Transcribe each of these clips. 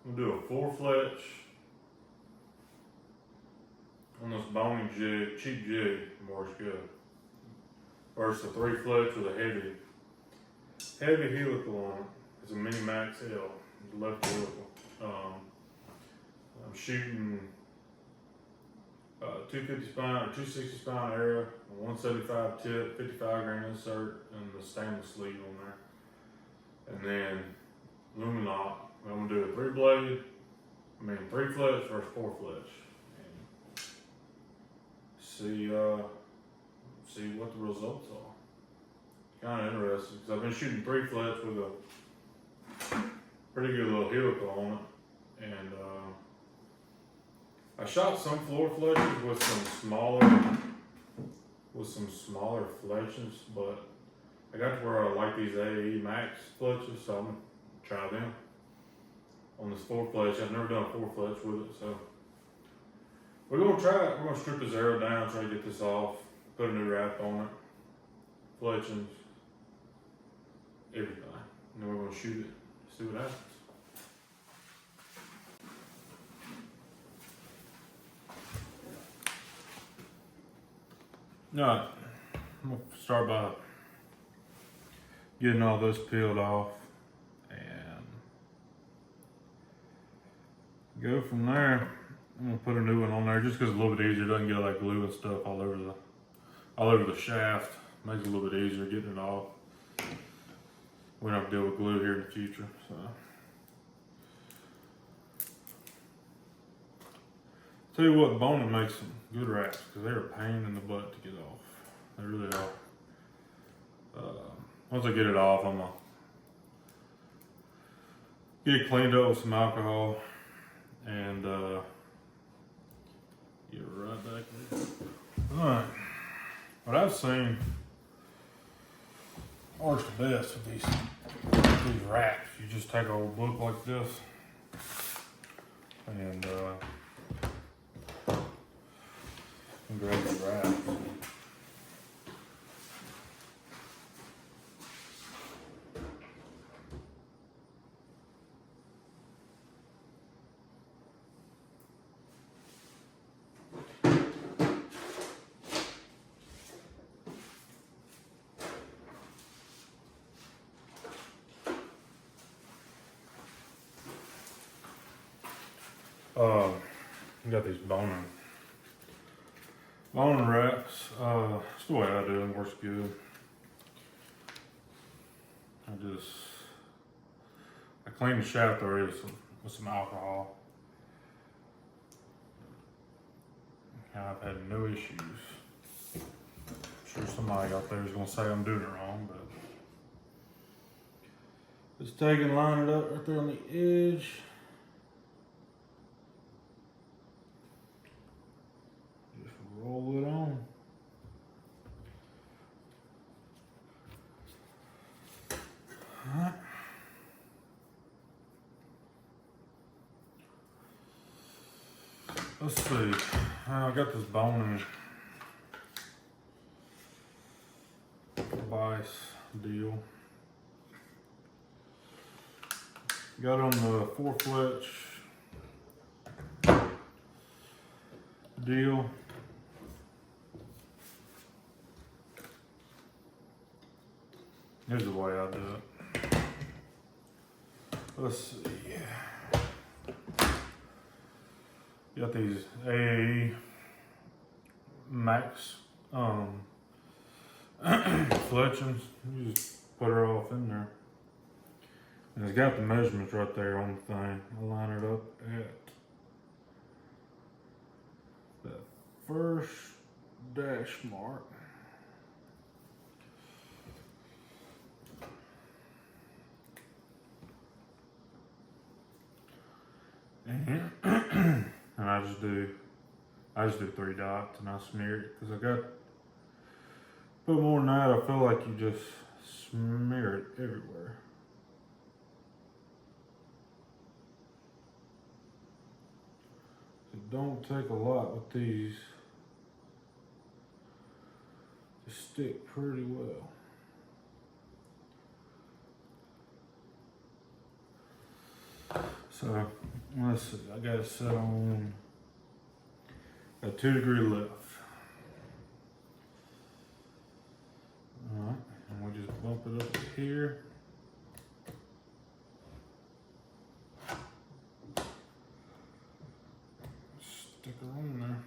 We'll do a 4 fletch on this Bonhing jig, cheap jig, works good. Versus a 3 fletch with a heavy helical on it. It's a Mini Max L, the left helical. I'm shooting 250 spine or 260 spine arrow, 175 tip, 55 grain insert, and the stainless sleeve on there. And then Luminot. I'm gonna do a 3 fletch versus 4 fletch. And see what the results are. Kind of interesting because I've been shooting 3 fletch with a pretty good little helical on it, and I shot some floor fletches with some smaller fletches, but I got to where I like these AE Max fletches, so I'm gonna try them on this 4 fletch. I've never done a 4 fletch with it, so we're gonna try it. We're gonna strip this arrow down, try to get this off, put a new wrap on it, fletchings, everything, and then we're gonna shoot it, see what happens. Alright, I'm gonna start by getting all this peeled off and go from there. I'm gonna put a new one on there just because it's a little bit easier. It doesn't get like glue and stuff all over the shaft. Makes it a little bit easier getting it off. We don't have to deal with glue here in the future. So tell you what, Bonhing makes some good wraps because they're a pain in the butt to get off. They really are. Once I get it off, I'm gonna get it cleaned up with some alcohol and get it right back there. Alright, what I've seen works the best with these wraps. You just take an old book like this and grab the wrap. Got these Bonhing wraps. It's the way I do it. It works good. I clean the shaft already with some alcohol. And I've had no issues. I'm sure somebody out there is gonna say I'm doing it wrong, but just take and line it up right there on the edge. Roll it on. Alright. Let's see. I got this Bonhing vice deal. Got on the 4 fletch deal. Here's the way I do it. Let's see. Got these AAE Max fletchings. You just put her off in there. And it's got the measurements right there on the thing. I line it up at that first dash mark. And I just do 3 dots and I smear it because I got put more than that. I feel like you just smear it everywhere. It don't take a lot with these. They stick pretty well. So Let's see, I got it set on a 2-degree left. Alright, and we just bump it up to here. Stick her on there.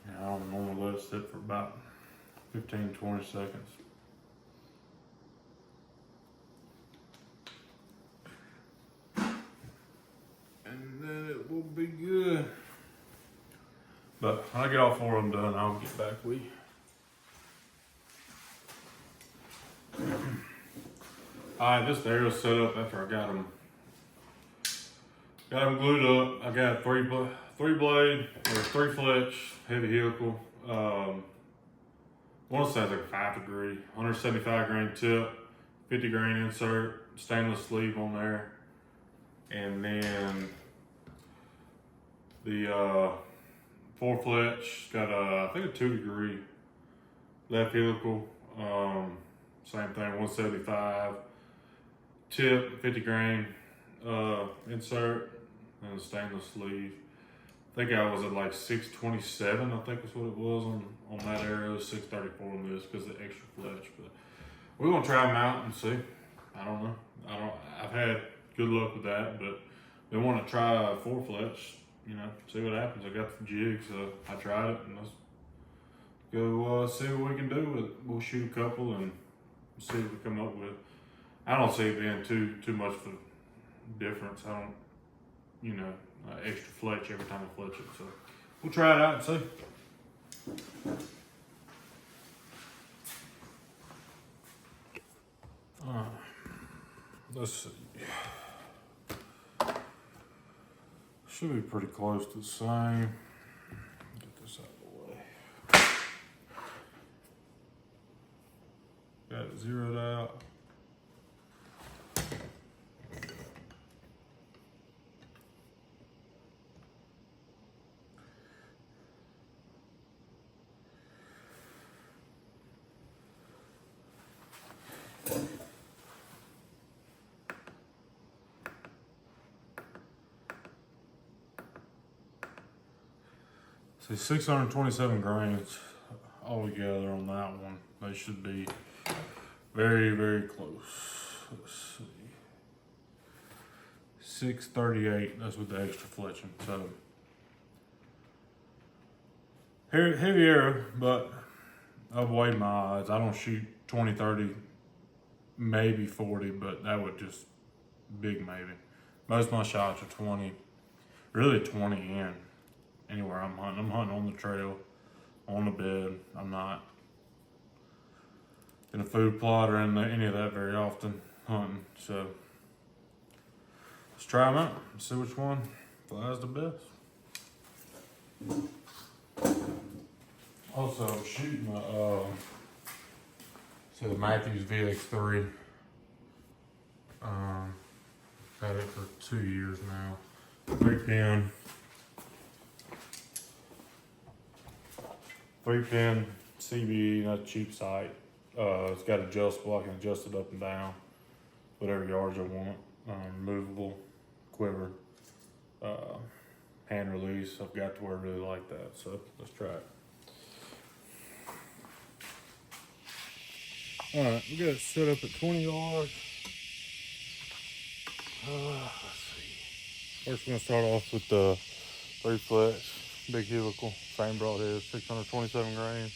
Yeah, I don't normally let it sit for about 15-20 seconds. And then it will be good. But when I get all 4 of them done, I'll get back with you. Alright, this arrow's set up after I got them glued up. I got 3 blade or 3 fletch heavy helical. One size like 5-degree, 175 grain tip, 50 grain insert, stainless sleeve on there, and then the 4 fletch got I think a 2-degree left helical. Same thing, 175 tip, 50 grain insert, and a stainless sleeve. I think I was at like 627, I think is what it was on that arrow, 634 on this because of the extra fletch. But we're gonna try them out and see. I don't know. I've had good luck with that, but they want to try a 4 fletch, you know, see what happens. I got the jig, so I tried it, and let's go see what we can do with it. We'll shoot a couple and see what we come up with. I don't see it being too much of a difference. I don't, you know, extra fletch every time I fletch it. So we'll try it out and see. Let's see. Should be pretty close to the same. Get this out of the way. Got it zeroed out. See, 627 grains altogether on that one. They should be very, very close. Let's see. 638, that's with the extra fletching. So, heavy arrow, but I've weighed my odds. I don't shoot 20, 30, maybe 40, but that would just big maybe. Most of my shots are 20, really 20 in. Anywhere I'm hunting on the trail, on the bed. I'm not in a food plot or in any of that very often hunting. So let's try them out and see which one flies the best. Also, I'm shooting the Matthews VX3. Had it for 2 years now. 3-pin. 3-pin CB, not a cheap sight. It's got adjustable. I can adjust it up and down, whatever yards I want. Removable quiver, hand release. I've got to where I really like that. So let's try it. All right, we got it set up at 20 yards. Let's see. First, we're gonna start off with the 3 fletch. Big helical, same broadhead, 627 grains.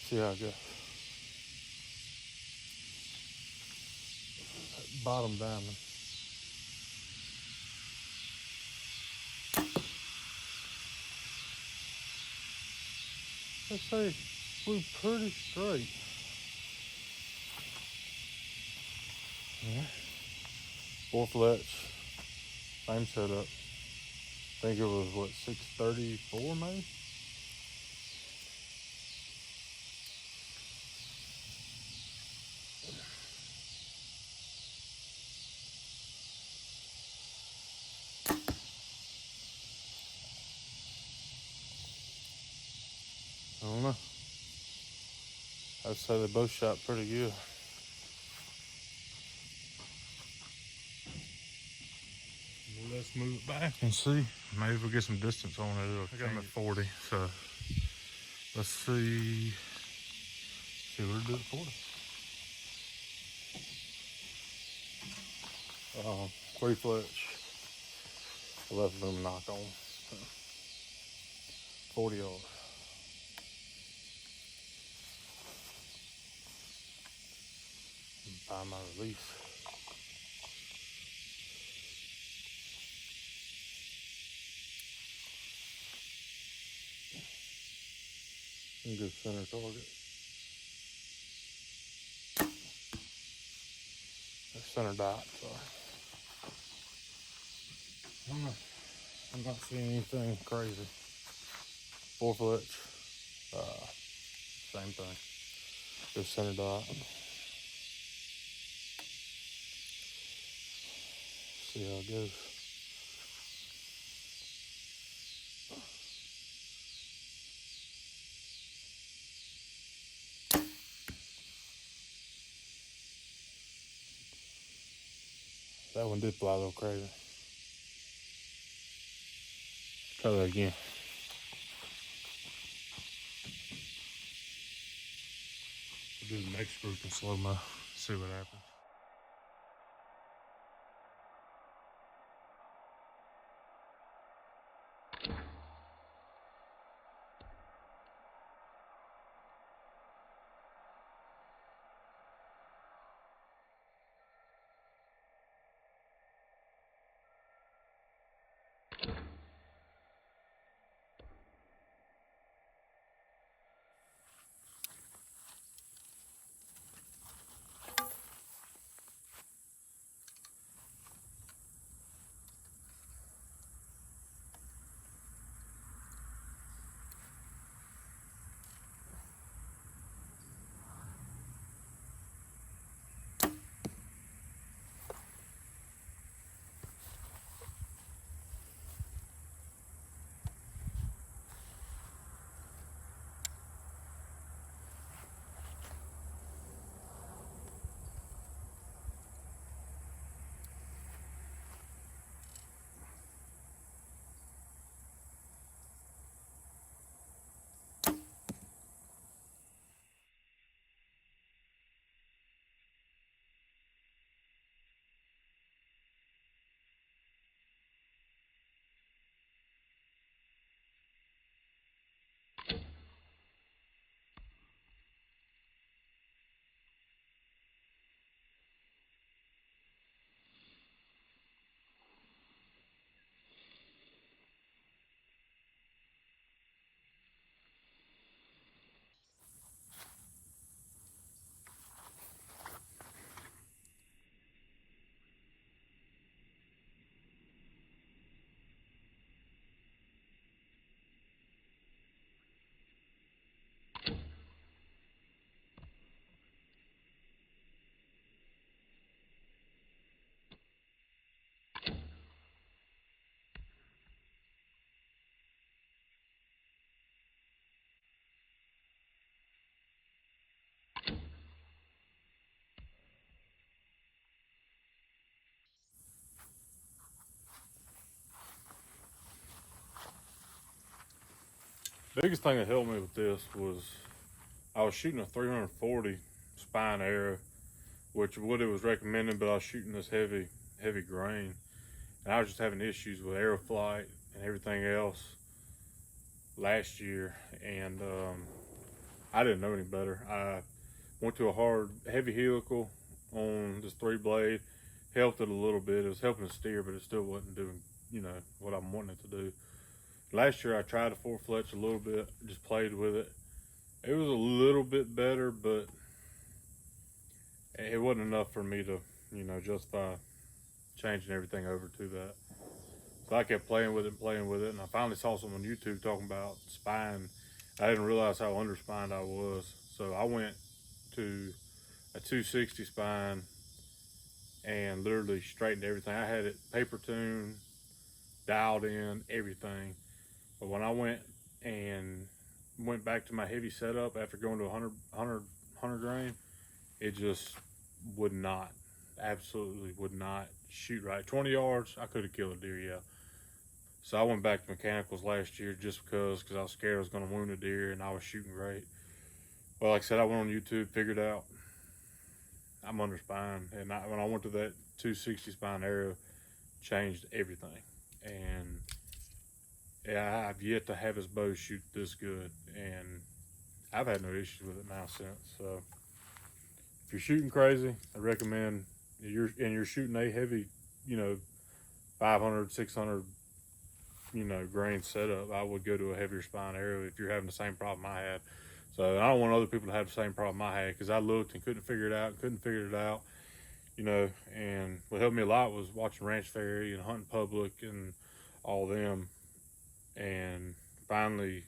See how it goes. Bottom diamond. Let's say it flew pretty straight. Yeah. 4 fletch, same setup. I think it was, what, 634 maybe? I'd say they both shot pretty good. Let's move it back and see. Maybe we'll get some distance on it. I got them at 40, so let's see what it do at 40. 3 fletch. Left them knock on. 40 yards. Find my release. Good center target. Center dot, sorry. I'm not seeing anything crazy. 4 fletch, same thing. Just center dot. See how it goes. That one did fly a little crazy. Try that again. We'll do the next group in slow-mo, see what happens. Biggest thing that helped me with this was I was shooting a 340 spine arrow, which what it was recommended, but I was shooting this heavy grain, and I was just having issues with arrow flight and everything else last year, and I didn't know any better. I went to a hard, heavy helical on this 3-blade, helped it a little bit. It was helping to steer, but it still wasn't doing, what I'm wanting it to do. Last year I tried a 4 fletch a little bit, just played with it. It was a little bit better, but it wasn't enough for me to, justify changing everything over to that. So I kept playing with it, and I finally saw someone on YouTube talking about spine. I didn't realize how underspined I was. So I went to a 260 spine and literally straightened everything. I had it paper tuned, dialed in, everything. But when I went back to my heavy setup after going to 100 100 grain, it just would not, absolutely would not shoot right. 20 yards, I could have killed a deer, yeah. So I went back to mechanicals last year just because I was scared I was going to wound a deer, and I was shooting great. Well, like I said, I went on YouTube, figured out I'm under spine, and when I went to that 260 spine arrow, changed everything. And yeah, I've yet to have his bow shoot this good, and I've had no issues with it now since. So if you're shooting crazy, I recommend you're shooting a heavy, 500, 600, grain setup. I would go to a heavier spine arrow if you're having the same problem I had. So I don't want other people to have the same problem I had, because I looked and couldn't figure it out, and what helped me a lot was watching Ranch Fairy and Hunting Public and all them, and finally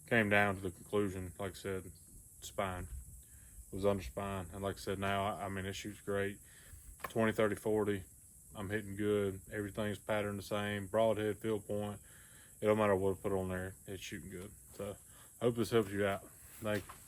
came down to the conclusion, like I said, spine was under spine. And like I said, now, I mean, it shoots great. 20, 30, 40, I'm hitting good. Everything's patterned the same, broadhead, field point. It don't matter what I put on there, it's shooting good. So I hope this helps you out. Thank you.